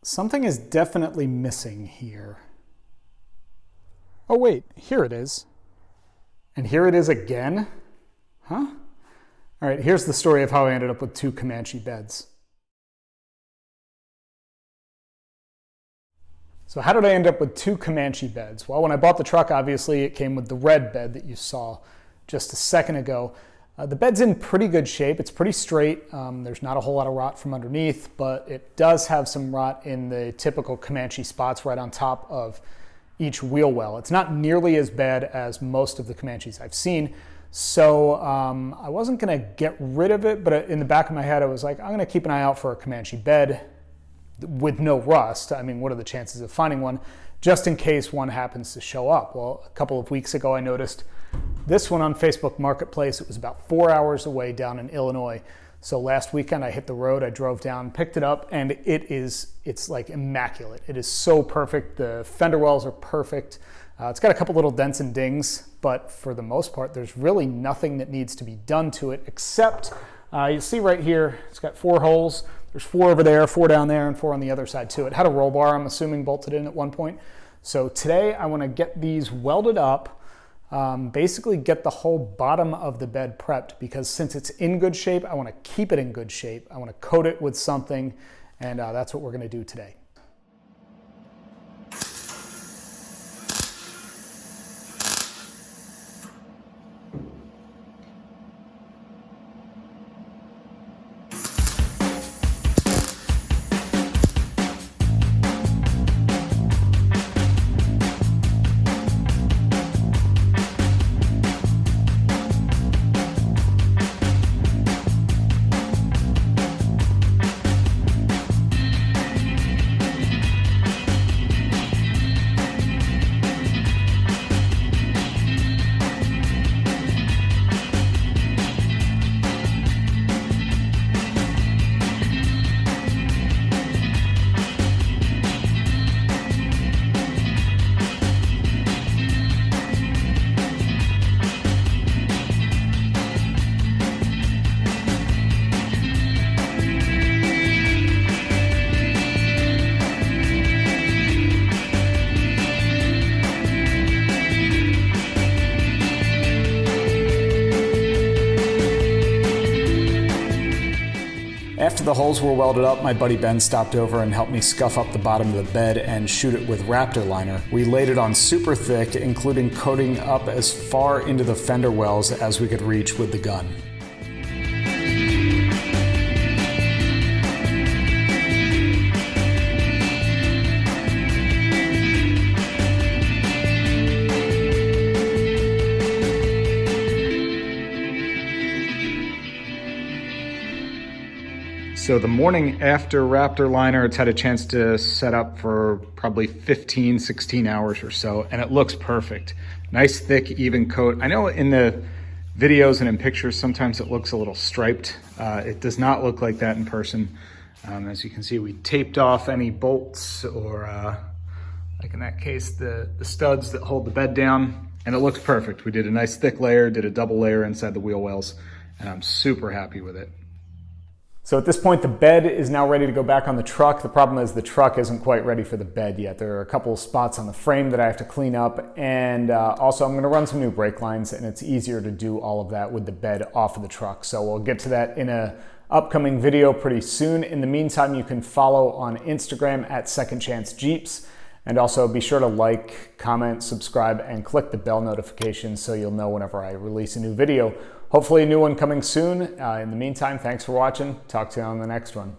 Something is definitely missing here. Oh wait, here it is. And here it is again? Huh? All right, here's the story of how I ended up with 2 Comanche beds. So how did I end up with 2 Comanche beds? Well, when I bought the truck, obviously it came with the red bed that you saw just a second ago. The bed's in pretty good shape. It's pretty straight. There's not a whole lot of rot from underneath, but it does have some rot in the typical Comanche spots right on top of each wheel well. It's not nearly as bad as most of the Comanches I've seen. So I wasn't gonna get rid of it, but in the back of my head, I was like, I'm gonna keep an eye out for a Comanche bed with no rust. I mean, what are the chances of finding one, just in case one happens to show up? Well, a couple of weeks ago, I noticed this one on Facebook Marketplace. It was about 4 hours away down in Illinois. So last weekend I hit the road, I drove down, picked it up, and it's like immaculate. It is so perfect. The fender wells are perfect. It's got a couple little dents and dings, but for the most part, there's really nothing that needs to be done to it, except you see right here, it's got 4 holes. There's 4 over there, 4 down there, and 4 on the other side too. It had a roll bar, I'm assuming, bolted in at one point. So today I want to get these welded up, basically get the whole bottom of the bed prepped, because since it's in good shape, I want to keep it in good shape. I want to coat it with something, and that's what we're going to do today. After the holes were welded up, my buddy Ben stopped over and helped me scuff up the bottom of the bed and shoot it with Raptor Liner. We laid it on super thick, including coating up as far into the fender wells as we could reach with the gun. So the morning after Raptor Liner, it's had a chance to set up for probably 15, 16 hours or so, and it looks perfect. Nice, thick, even coat. I know in the videos and in pictures, sometimes it looks a little striped. It does not look like that in person. As you can see, we taped off any bolts or, like in that case, the studs that hold the bed down, and it looks perfect. We did a nice thick layer, did a double layer inside the wheel wells, and I'm super happy with it. So at this point, the bed is now ready to go back on the truck. The problem is the truck isn't quite ready for the bed yet. There are a couple of spots on the frame that I have to clean up, and also I'm gonna run some new brake lines, and it's easier to do all of that with the bed off of the truck. So we'll get to that in an upcoming video pretty soon. In the meantime, you can follow on Instagram at Second Chance Jeeps, and also be sure to like, comment, subscribe, and click the bell notification so you'll know whenever I release a new video. Hopefully a new one coming soon. In the meantime, thanks for watching. Talk to you on the next one.